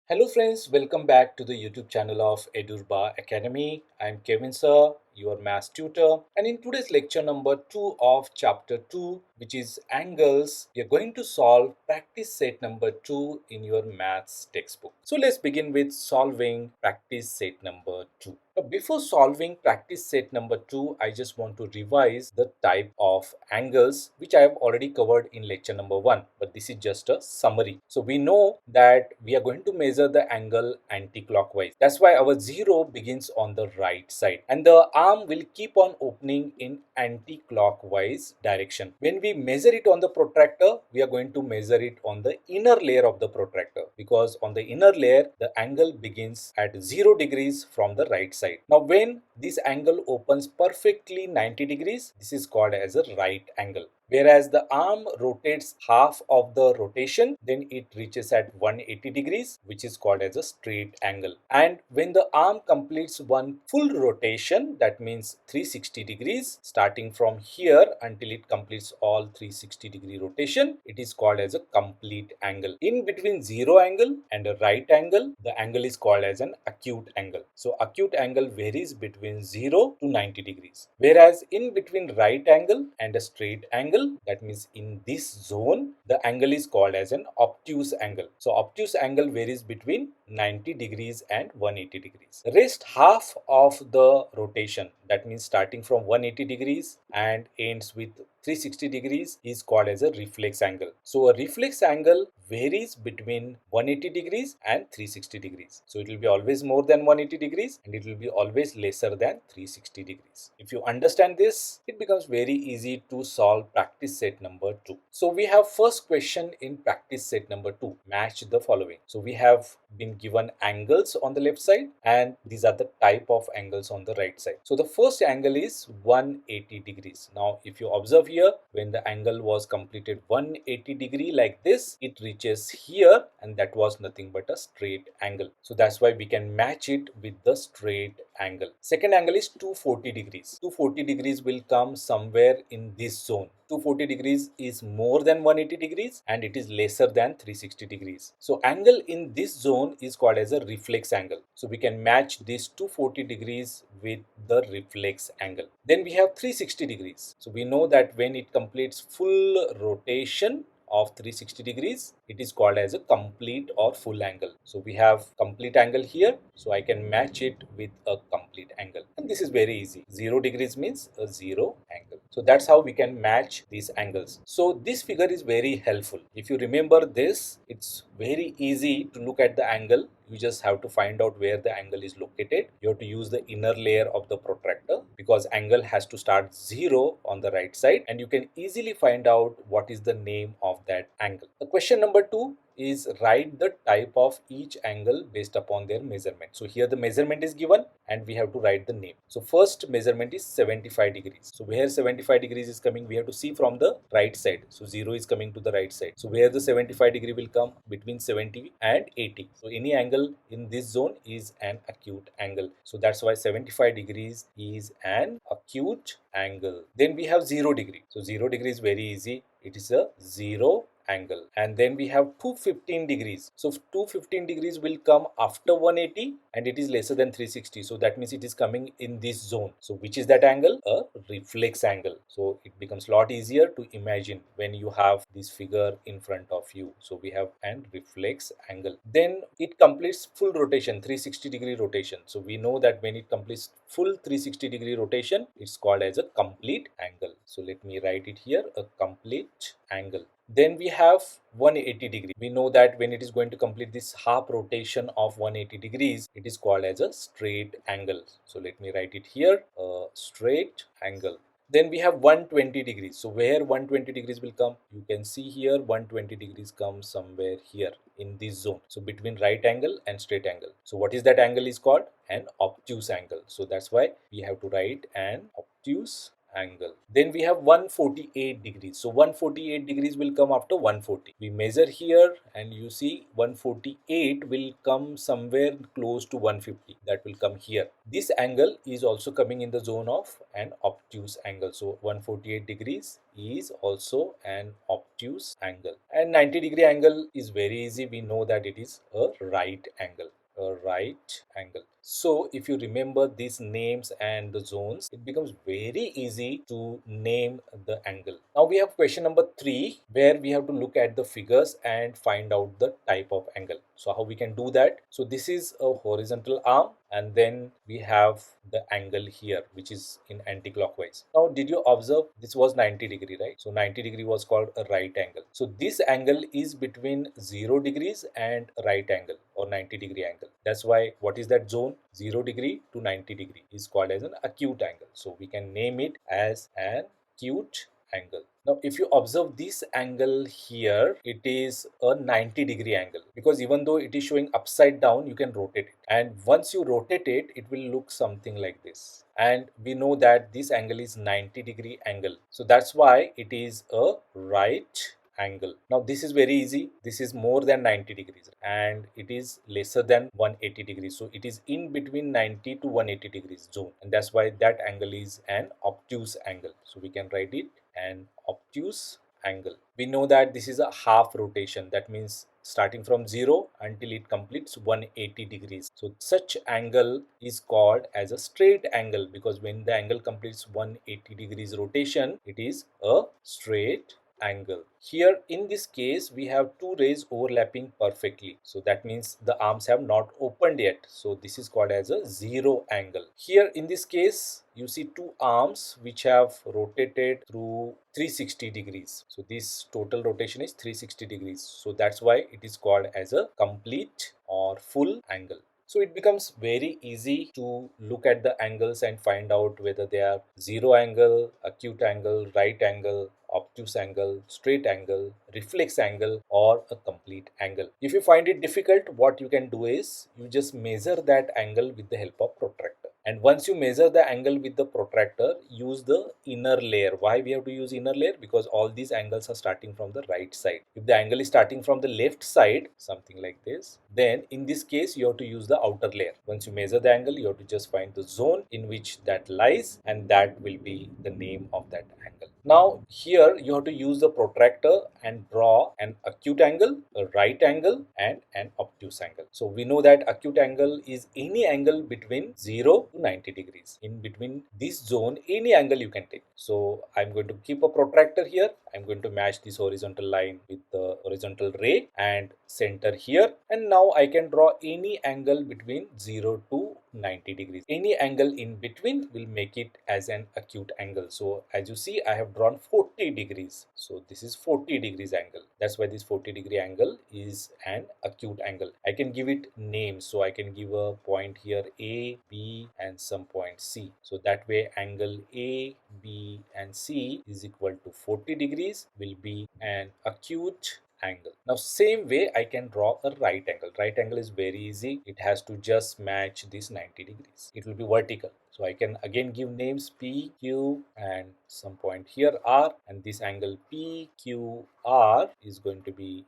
Hello friends, welcome back to the YouTube channel of Edurba Academy. I'm Kevin sir, your math tutor, and in today's lecture number 2 of chapter 2, which is angles, we are going to solve practice set number 2 in your maths textbook. So let's begin with solving practice set number 2. Now, before solving practice set number 2, I just want to revise the type of angles which I have already covered in lecture number 1, but this is just a summary. So we know that we are going to measure the angle anti-clockwise. That's why our 0 begins on the right side and the arm will keep on opening in anti-clockwise direction. When we measure it on the protractor, we are going to measure it on the inner layer of the protractor, because on the inner layer the angle begins at 0 degrees from the right side. Now when this angle opens perfectly 90 degrees, this is called as a right angle. Whereas the arm rotates half of the rotation, then it reaches at 180 degrees, which is called as a straight angle. And when the arm completes one full rotation, that means 360 degrees, starting from here until it completes all 360-degree rotation, it is called as a complete angle. In between 0 angle and a right angle, the angle is called as an acute angle. So acute angle varies between 0 to 90 degrees. Whereas in between right angle and a straight angle, that means in this zone, the angle is called as an obtuse angle. So obtuse angle varies between 90 degrees and 180 degrees. Rest half of the rotation, that means starting from 180 degrees and ends with 360 degrees, is called as a reflex angle. So a reflex angle varies between 180 degrees and 360 degrees. So it will be always more than 180 degrees and it will be always lesser than 360 degrees. If you understand this, it becomes very easy to solve practice set number 2. So we have first question in practice set number 2. Match the following. So we have been given angles on the left side and these are the type of angles on the right side. So the first angle is 180 degrees. Now if you observe here, when the angle was completed 180 degree like this, it reaches here and that was nothing but a straight angle. So that's why we can match it with the straight angle. Second angle is 240 degrees. 240 degrees will come somewhere in this zone. 240 degrees is more than 180 degrees and it is lesser than 360 degrees. So angle in this zone is called as a reflex angle. So we can match this 240 degrees with the reflex angle. Then we have 360 degrees. So we know that when it completes full rotation of 360 degrees, it is called as a complete or full angle. So we have complete angle here, so I can match it with a complete angle, and this is very easy. 0 degrees means a 0 angle. So that's how we can match these angles. So this figure is very helpful. If you remember this, it's very easy to look at the angle. You just have to find out where the angle is located. You have to use the inner layer of the protractor, because angle has to start 0 on the right side, and you can easily find out what is the name of that angle. The question number 2 is write the type of each angle based upon their measurement. So here the measurement is given and we have to write the name. So first measurement is 75 degrees. So where 75 degrees is coming, we have to see from the right side. So 0 is coming to the right side. So where the 75 degree will come, between 70 and 80. So any angle in this zone is an acute angle. So that's why 75 degrees is an acute angle. Then we have 0 degree. So 0 degree is very easy. It is a 0 angle. And then we have 215 degrees. So 215 degrees will come after 180 and it is lesser than 360. So that means it is coming in this zone. So which is that angle? A reflex angle. So it becomes a lot easier to imagine when you have this figure in front of you. So we have an reflex angle. Then it completes full rotation, 360 degree rotation. So we know that when it completes full 360 degree rotation, it's called as a complete angle. So let me write it here, a complete angle. Then we have 180 degree. We know that when it is going to complete this half rotation of 180 degrees, it is called as a straight angle. So let me write it here, a straight angle. Then we have 120 degrees. So where 120 degrees will come? You can see here 120 degrees comes somewhere here in this zone. So between right angle and straight angle. So what is that angle is called? An obtuse angle. So that's why we have to write an obtuse angle. Then we have 148 degrees. So 148 degrees will come after 140. We measure here and you see 148 will come somewhere close to 150. That will come here. This angle is also coming in the zone of an obtuse angle. So 148 degrees is also an obtuse angle. And 90-degree angle is very easy. We know that it is a right angle. A right angle. So if you remember these names and the zones, it becomes very easy to name the angle. Now we have question number 3, where we have to look at the figures and find out the type of angle. So how we can do that? So this is a horizontal arm, and then we have the angle here, which is in anti-clockwise. Now did you observe this was 90 degree, right? So 90 degree was called a right angle. So this angle is between 0 degrees and right angle or 90-degree angle. That's why what is that zone? 0 degree to 90 degree is called as an acute angle. So we can name it as an acute angle. Now if you observe this angle here, it is a 90-degree angle, because even though it is showing upside down, you can rotate it, and once you rotate it, it will look something like this. And we know that this angle is 90-degree angle, so that's why it is a right angle. Now this is very easy. This is more than 90 degrees and it is lesser than 180 degrees. So it is in between 90 to 180 degrees zone, and that's why that angle is an obtuse angle. So we can write it an obtuse angle. We know that this is a half rotation. That means starting from 0 until it completes 180 degrees. So such angle is called as a straight angle, because when the angle completes 180 degrees rotation, it is a straight angle. Here in this case we have two rays overlapping perfectly, so that means the arms have not opened yet, so this is called as a zero angle. Here in this case you see two arms which have rotated through 360 degrees, so this total rotation is 360 degrees, so that's why it is called as a complete or full angle. So it becomes very easy to look at the angles and find out whether they are zero angle, acute angle, right angle, obtuse angle, straight angle, reflex angle, or a complete angle. If you find it difficult, what you can do is you just measure that angle with the help of protractor. And once you measure the angle with the protractor, use the inner layer. Why we have to use inner layer? Because all these angles are starting from the right side. If the angle is starting from the left side, something like this, then in this case you have to use the outer layer. Once you measure the angle, you have to just find the zone in which that lies, and that will be the name of that angle. Now here you have to use the protractor and draw an acute angle, a right angle, and an obtuse angle. So we know that acute angle is any angle between 0 to 90 degrees. In between this zone, any angle you can take. So I'm going to keep a protractor here. I'm going to match this horizontal line with the horizontal ray and center here. And now I can draw any angle between 0 to 90 degrees. Any angle in between will make it as an acute angle. So as you see, I have drawn 40 degrees. So this is 40 degrees angle. That's why this 40-degree angle is an acute angle. I can give it names. So I can give a point here A, B, and some point C. So that way angle A, B, and C is equal to 40 degrees will be an acute angle. Now same way I can draw a right angle. Right angle is very easy. It has to just match this 90 degrees. It will be vertical. So I can again give names P, Q, and some point here R, and this angle PQR is going to be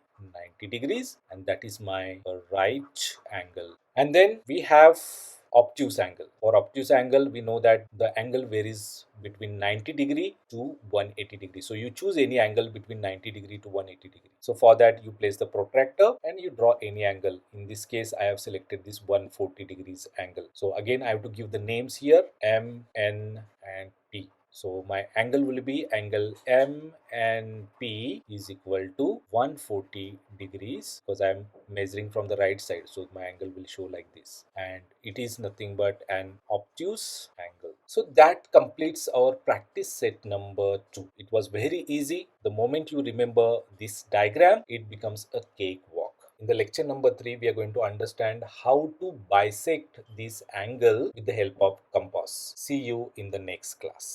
90 degrees, and that is my right angle. And then we have obtuse angle. For obtuse angle, we know that the angle varies between 90 degree to 180 degree. So you choose any angle between 90 degree to 180 degree. So for that you place the protractor and you draw any angle. In this case I have selected this 140 degrees angle. So again I have to give the names here M, N, and P. So my angle will be angle M and P is equal to 140 degrees, because I am measuring from the right side. So my angle will show like this, and it is nothing but an obtuse angle. So that completes our practice set number 2. It was very easy. The moment you remember this diagram, it becomes a cakewalk. In the lecture number 3, we are going to understand how to bisect this angle with the help of compass. See you in the next class.